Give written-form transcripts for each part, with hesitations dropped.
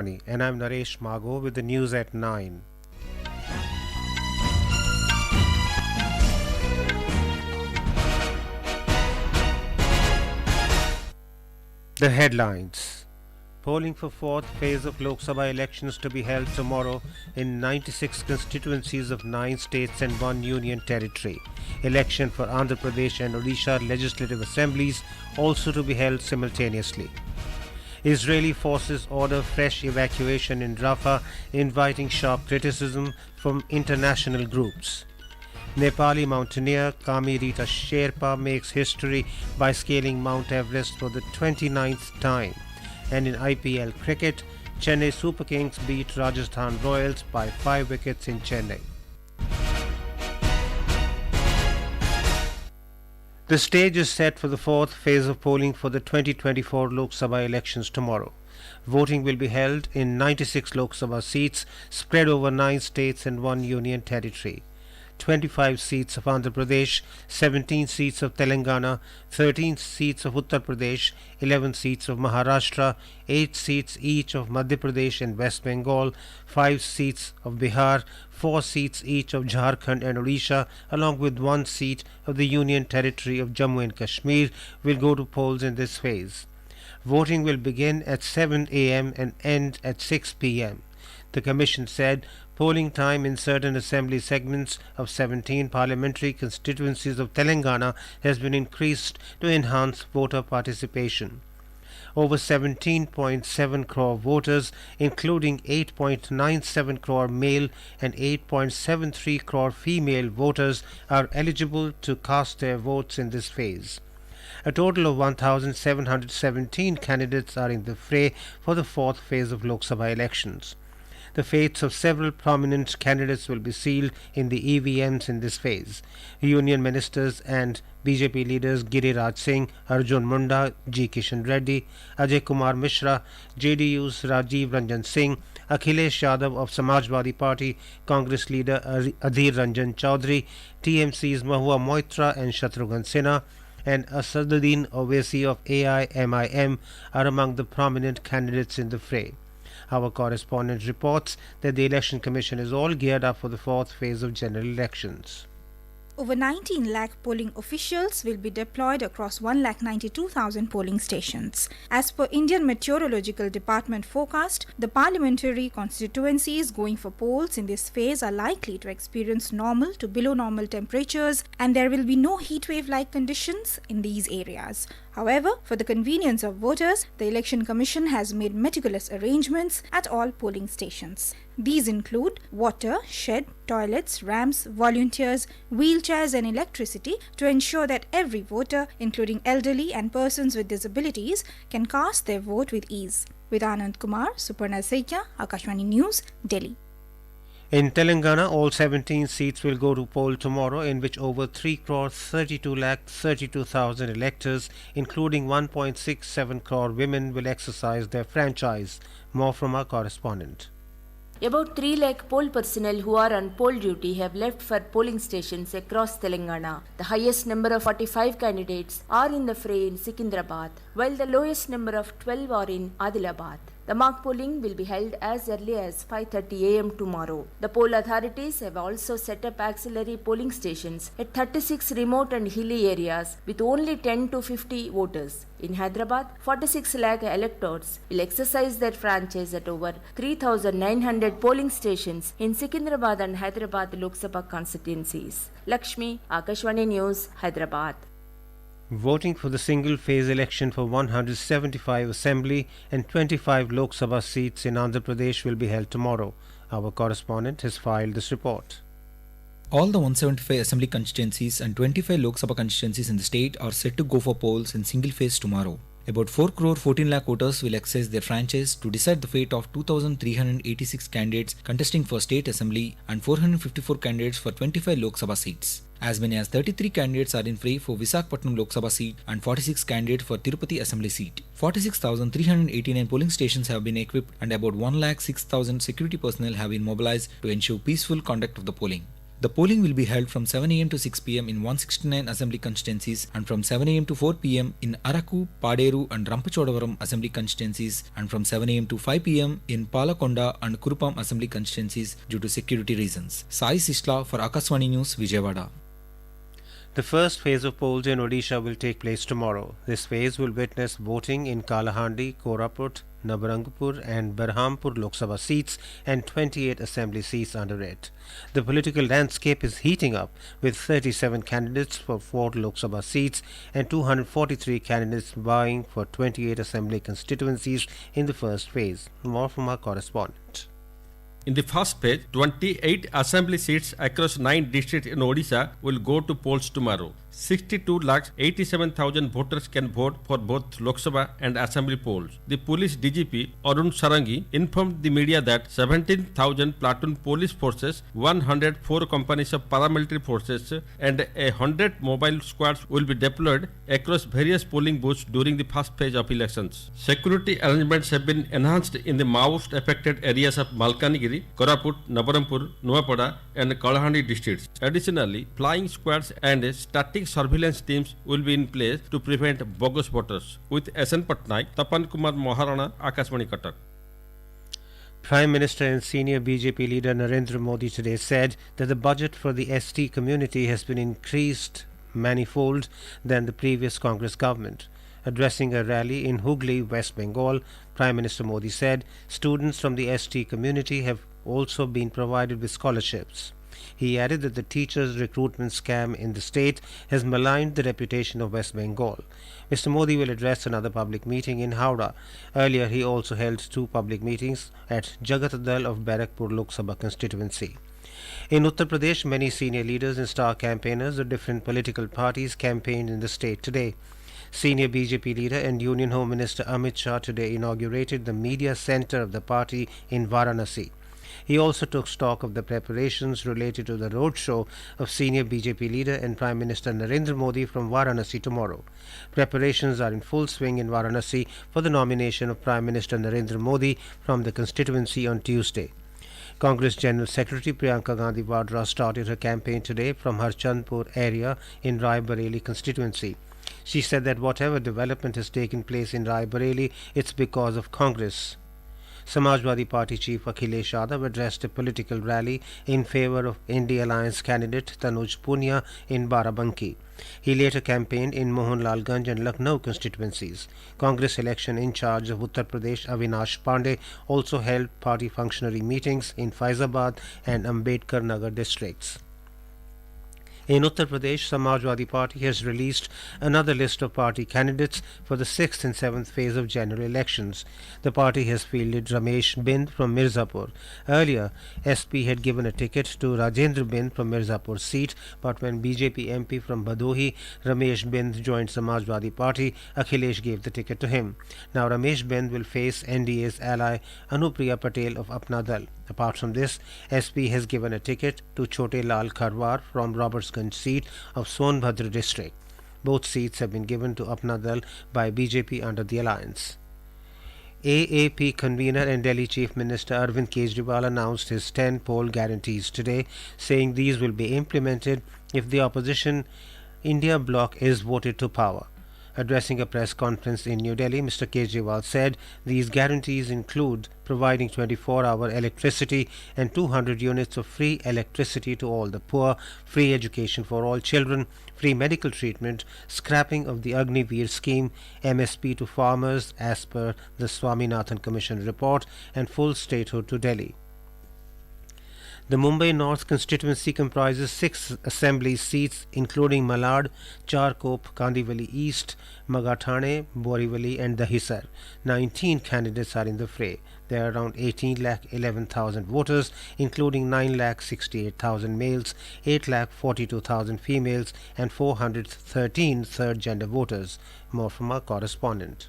And I'm Naresh Mago with the news at 9. The headlines. Polling for fourth phase of Lok Sabha elections to be held tomorrow in 96 constituencies of 9 states and 1 union territory. Election for Andhra Pradesh and Odisha legislative assemblies also to be held simultaneously. Israeli forces order fresh evacuation in Rafah, inviting sharp criticism from international groups. Nepali mountaineer Kami Rita Sherpa makes history by scaling Mount Everest for the 29th time. And in IPL cricket, Chennai Super Kings beat Rajasthan Royals by 5 wickets in Chennai. The stage is set for the fourth phase of polling for the 2024 Lok Sabha elections tomorrow. Voting will be held in 96 Lok Sabha seats spread over 9 states and 1 union territory. 25 seats of Andhra Pradesh, 17 seats of Telangana, 13 seats of Uttar Pradesh, 11 seats of Maharashtra, 8 seats each of Madhya Pradesh and West Bengal, 5 seats of Bihar, 4 seats each of Jharkhand and Odisha, along with 1 seat of the Union Territory of Jammu and Kashmir will go to polls in this phase. Voting will begin at 7 a.m. and end at 6 p.m. The Commission said polling time in certain assembly segments of 17 parliamentary constituencies of Telangana has been increased to enhance voter participation. Over 17.7 crore voters, including 8.97 crore male and 8.73 crore female voters, are eligible to cast their votes in this phase. A total of 1,717 candidates are in the fray for the fourth phase of Lok Sabha elections. The fates of several prominent candidates will be sealed in the EVMs in this phase. Union ministers and BJP leaders Giriraj Singh, Arjun Munda, G. Kishan Reddy, Ajay Kumar Mishra, JDU's Rajiv Ranjan Singh, Akhilesh Yadav of Samajwadi Party, Congress leader Adhir Ranjan Chaudhary, TMC's Mahua Moitra and Shatrughan Sinha, and Asaduddin Owaisi of AIMIM are among the prominent candidates in the fray. Our correspondent reports that the Election Commission is all geared up for the fourth phase of general elections. Over 19 lakh polling officials will be deployed across 1,92,000 polling stations. As per Indian Meteorological Department forecast, the parliamentary constituencies going for polls in this phase are likely to experience normal to below normal temperatures, and there will be no heatwave-like conditions in these areas. However, for the convenience of voters, the Election Commission has made meticulous arrangements at all polling stations. These include water, shed, toilets, ramps, volunteers, wheelchairs and electricity to ensure that every voter, including elderly and persons with disabilities, can cast their vote with ease. With Anand Kumar, Suparna Saikia, Akashvani News, Delhi. In Telangana, all 17 seats will go to poll tomorrow, in which over 3 crore 32 lakh 32,000 electors, including 1.67 crore women, will exercise their franchise. More from our correspondent. About 3 lakh poll personnel who are on poll duty have left for polling stations across Telangana. The highest number of 45 candidates are in the fray in Secunderabad, while the lowest number of 12 are in Adilabad. The mock polling will be held as early as 5:30 a.m. tomorrow. The poll authorities have also set up auxiliary polling stations at 36 remote and hilly areas with only 10 to 50 voters. In Hyderabad, 46 lakh electors will exercise their franchise at over 3,900 polling stations in Secunderabad and Hyderabad Lok Sabha constituencies. Lakshmi, Akashvani News, Hyderabad. Voting for the single-phase election for 175 Assembly and 25 Lok Sabha seats in Andhra Pradesh will be held tomorrow. Our correspondent has filed this report. All the 175 Assembly constituencies and 25 Lok Sabha constituencies in the state are set to go for polls in single phase tomorrow. About 4 crore 14 lakh voters will exercise their franchise to decide the fate of 2,386 candidates contesting for State Assembly and 454 candidates for 25 Lok Sabha seats. As many as 33 candidates are in fray for Visakhapatnam Lok Sabha seat and 46 candidates for Tirupati Assembly seat. 46,389 polling stations have been equipped and about 1,06,000 security personnel have been mobilized to ensure peaceful conduct of the polling. The polling will be held from 7 am to 6 pm in 169 assembly constituencies and from 7 am to 4 pm in Araku, Paderu and Rampachodavaram assembly constituencies and from 7 am to 5 pm in Palakonda and Kurupam assembly constituencies due to security reasons. Sai Sisla for Akaswani News, Vijayawada. The first phase of polls in Odisha will take place tomorrow. This phase will witness voting in Kalahandi, Koraput, Nabarangpur and Berhampur Lok Sabha seats and 28 assembly seats under it. The political landscape is heating up with 37 candidates for 4 Lok Sabha seats and 243 candidates vying for 28 assembly constituencies in the first phase. More from our correspondent. In the first phase, 28 assembly seats across 9 districts in Odisha will go to polls tomorrow. 62,87,000 voters can vote for both Lok Sabha and Assembly polls. The police DGP Arun Sarangi informed the media that 17,000 platoon police forces, 104 companies of paramilitary forces and 100 mobile squads will be deployed across various polling booths during the first phase of elections. Security arrangements have been enhanced in the Maoist affected areas of Malkanagiri, Koraput, Nabarampur, Nuapada and Kalahandi districts. Additionally, flying squads and static surveillance teams will be in place to prevent bogus voters. With SN Patnaik, Tapan Kumar Maharana, Akashvani Cuttack. Prime Minister and senior BJP leader Narendra Modi today said that the budget for the ST community has been increased manifold than the previous Congress government. Addressing a rally in Hooghly, West Bengal, Prime Minister Modi said students from the ST community have also been provided with scholarships. He added that the teachers' recruitment scam in the state has maligned the reputation of West Bengal. Mr. Modi will address another public meeting in Howrah. Earlier, he also held 2 public meetings at Jagatdal of Barakpur Lok Sabha constituency. In Uttar Pradesh, many senior leaders and star campaigners of different political parties campaigned in the state today. Senior BJP leader and Union Home Minister Amit Shah today inaugurated the media center of the party in Varanasi. He also took stock of the preparations related to the roadshow of senior BJP leader and Prime Minister Narendra Modi from Varanasi tomorrow. Preparations are in full swing in Varanasi for the nomination of Prime Minister Narendra Modi from the constituency on Tuesday. Congress General Secretary Priyanka Gandhi Vadra started her campaign today from Harchandpur area in Rai Bareli constituency. She said that whatever development has taken place in Rai Bareli, it's because of Congress. Samajwadi Party chief Akhilesh Yadav addressed a political rally in favor of India Alliance candidate Tanuj Punia in Barabanki. He later campaigned in Mohanlalganj and Lucknow constituencies. Congress election in charge of Uttar Pradesh Avinash Pandey also held party functionary meetings in Faizabad and Ambedkar Nagar districts. In Uttar Pradesh, Samajwadi Party has released another list of party candidates for the 6th and 7th phase of general elections. The party has fielded Ramesh Bind from Mirzapur. Earlier, SP had given a ticket to Rajendra Bind from Mirzapur seat, but when BJP MP from Bhadohi, Ramesh Bind, joined Samajwadi Party, Akhilesh gave the ticket to him. Now Ramesh Bind will face NDA's ally Anupriya Patel of Apna Dal. Apart from this, SP has given a ticket to Chote Lal Kharwar from Robertsganj seat of Sonbhadra district. Both seats have been given to Apna Dal by BJP under the alliance. AAP convener and Delhi Chief Minister Arvind Kejriwal announced his 10 poll guarantees today, saying these will be implemented if the opposition India bloc is voted to power. Addressing a press conference in New Delhi, Mr. Kejriwal said these guarantees include providing 24-hour electricity and 200 units of free electricity to all the poor, free education for all children, free medical treatment, scrapping of the Agniveer scheme, MSP to farmers as per the Swaminathan Commission report, and full statehood to Delhi. The Mumbai North constituency comprises 6 assembly seats including Malad, Charkop, Kandivali East, Magathane, Borivali and Dahisar. 19 candidates are in the fray. There are around 18,11,000 voters including 9,68,000 males, 8,42,000 females and 413 third gender voters. More from our correspondent.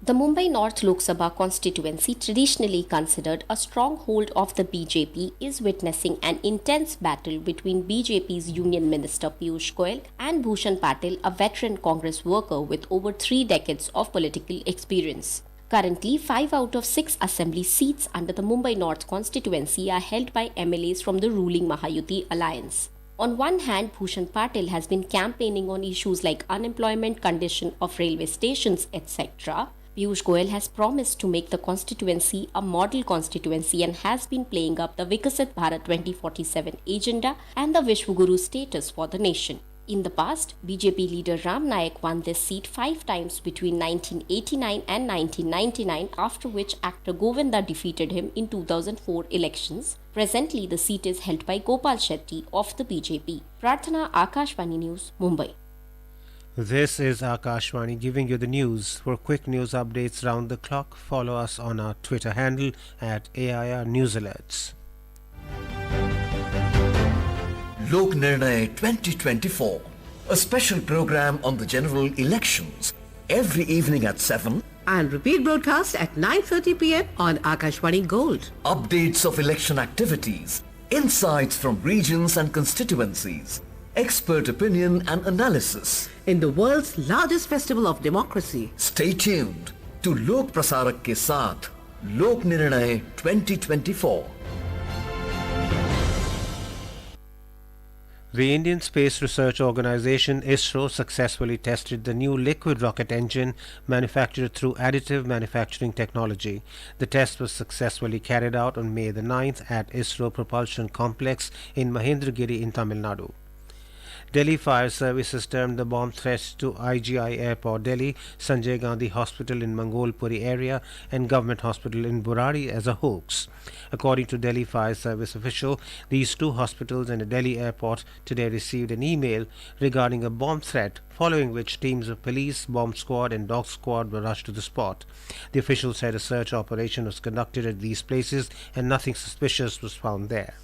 The Mumbai North Lok Sabha constituency, traditionally considered a stronghold of the BJP, is witnessing an intense battle between BJP's Union Minister Piyush Goyal and Bhushan Patel, a veteran Congress worker with over 3 decades of political experience. Currently, 5 out of 6 assembly seats under the Mumbai North constituency are held by MLAs from the ruling Mahayuti alliance. On one hand, Bhushan Patil has been campaigning on issues like unemployment, condition of railway stations, etc. Piyush Goyal has promised to make the constituency a model constituency and has been playing up the Viksit Bharat 2047 agenda and the Vishwaguru status for the nation. In the past, BJP leader Ram Nayak won this seat 5 times between 1989 and 1999, after which actor Govinda defeated him in 2004 elections. Presently, the seat is held by Gopal Shetty of the BJP. Prarthana, Akashvani News, Mumbai. This is Akashvani giving you the news. For quick news updates round the clock, follow us on our Twitter handle at AIR News Alerts. Lok Nirnay 2024, a special program on the general elections, every evening at 7. And repeat broadcast at 9:30 p.m. on Akashvani Gold. Updates of election activities, insights from regions and constituencies, expert opinion and analysis. In the world's largest festival of democracy. Stay tuned to Lok Prasarak ke saath, Lok Nirnay 2024. The Indian Space Research Organisation ISRO successfully tested the new liquid rocket engine manufactured through additive manufacturing technology. The test was successfully carried out on May the 9th at ISRO Propulsion Complex in Mahendragiri in Tamil Nadu. Delhi Fire Services termed the bomb threat to IGI Airport Delhi, Sanjay Gandhi Hospital in Mangolpuri area and Government Hospital in Burari as a hoax. According to Delhi Fire Service official, these two hospitals and a Delhi airport today received an email regarding a bomb threat, following which teams of police, bomb squad and dog squad were rushed to the spot. The official said a search operation was conducted at these places and nothing suspicious was found there.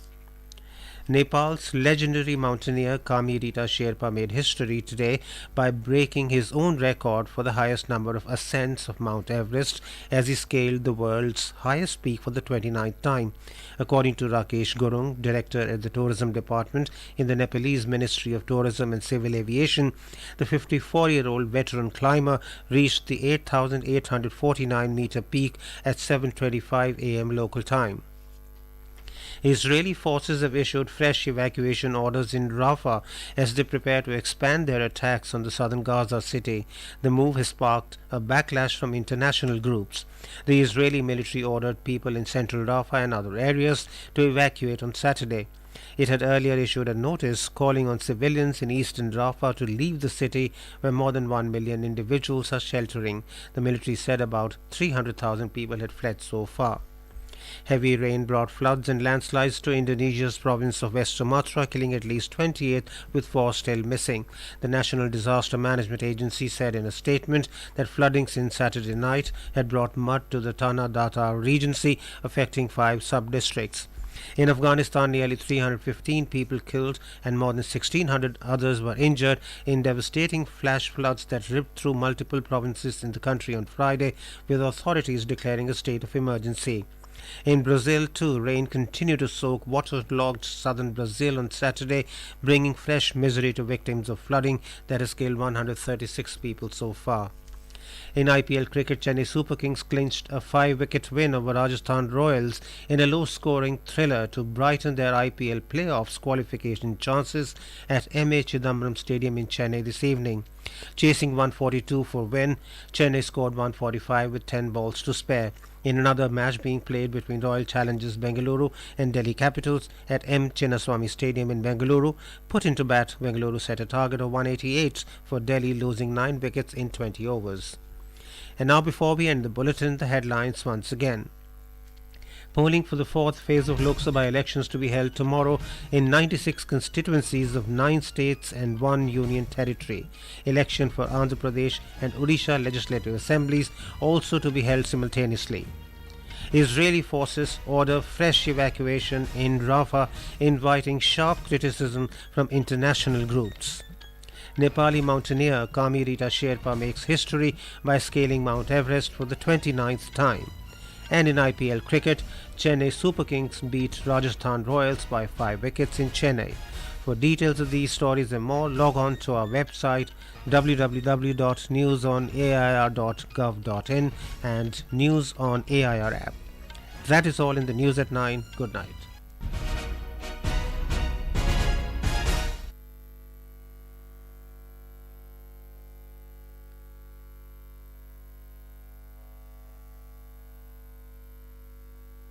Nepal's legendary mountaineer Kami Rita Sherpa made history today by breaking his own record for the highest number of ascents of Mount Everest as he scaled the world's highest peak for the 29th time. According to Rakesh Gurung, director at the Tourism Department in the Nepalese Ministry of Tourism and Civil Aviation, the 54-year-old veteran climber reached the 8,849-meter peak at 7:25 a.m. local time. Israeli forces have issued fresh evacuation orders in Rafah as they prepare to expand their attacks on the southern Gaza city. The move has sparked a backlash from international groups. The Israeli military ordered people in central Rafah and other areas to evacuate on Saturday. It had earlier issued a notice calling on civilians in eastern Rafah to leave the city where more than 1 million individuals are sheltering. The military said about 300,000 people had fled so far. Heavy rain brought floods and landslides to Indonesia's province of West Sumatra, killing at least 28, with 4 still missing. The National Disaster Management Agency said in a statement that flooding since Saturday night had brought mud to the Tanah Datar Regency, affecting 5 sub-districts. In Afghanistan, nearly 315 people killed and more than 1,600 others were injured in devastating flash floods that ripped through multiple provinces in the country on Friday, with authorities declaring a state of emergency. In Brazil, too, rain continued to soak waterlogged southern Brazil on Saturday, bringing fresh misery to victims of flooding that has killed 136 people so far. In IPL cricket, Chennai Super Kings clinched a 5-wicket win over Rajasthan Royals in a low-scoring thriller to brighten their IPL playoffs qualification chances at M.A. Chidambaram Stadium in Chennai this evening. Chasing 142 for win, Chennai scored 145 with 10 balls to spare. In another match being played between Royal Challengers Bengaluru and Delhi Capitals at M. Chinnaswamy Stadium in Bengaluru, put into bat, Bengaluru set a target of 188 for Delhi, losing 9 wickets in 20 overs. And now, before we end the bulletin, the headlines once again. Polling for the 4th phase of Lok Sabha elections to be held tomorrow in 96 constituencies of 9 states and 1 union territory. Election for Andhra Pradesh and Odisha legislative assemblies also to be held simultaneously. Israeli forces order fresh evacuation in Rafah, inviting sharp criticism from international groups. Nepali mountaineer Kami Rita Sherpa makes history by scaling Mount Everest for the 29th time. And in IPL cricket, Chennai Super Kings beat Rajasthan Royals by 5 wickets in Chennai. For details of these stories and more, log on to our website www.newsonair.gov.in and News on AIR app. That is all in the News at 9. Good night.